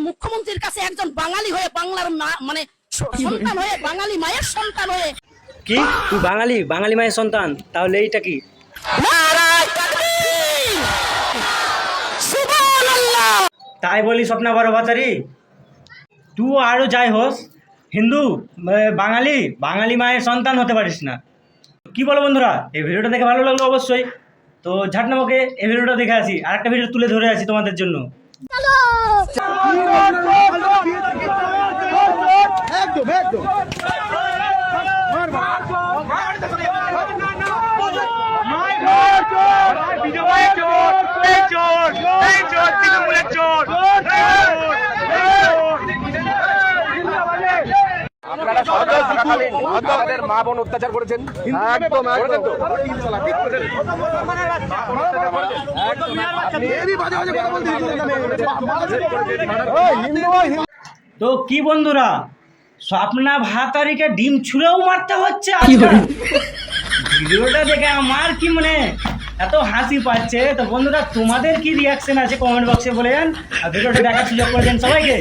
মুখ্যমন্ত্রীর কাছে একজন বাঙালি হয়ে বাংলার মানে সন্তান হয়ে বাঙালি মায়ের সন্তান হয়ে। কি তুই বাঙালি মায়ের সন্তান? তাহলে এইটা কি? তাই বলি স্বপ্না বড় ভাতারি, তুই আরো যাই হোস হিন্দু বাঙালি মায়ের সন্তান হতে পারিস না। কি বলো বন্ধুরা, এই ভিডিওটা দেখে ভালো লাগলো অবশ্যই। তো ঝাটনামকে এই ভিডিওটা দেখে আসি, আর একটা ভিডিও তুলে ধরে আসি তোমাদের জন্য। আমাদের মা বোন অত্যাচার করেছেন, তো কি বন্ধুরা, স্বপ্না ভাতারিকে ডিম ছুঁড়েও মারতে হচ্ছে। ভিডিওটা দেখে আমার কি মানে এত হাসি পাচ্ছে। তো বন্ধুরা, তোমাদের কি রিয়াকশন আছে কমেন্ট বক্সে বলে যান, আর ভিডিওটা দেখার সুযোগ করে দেন সবাইকে।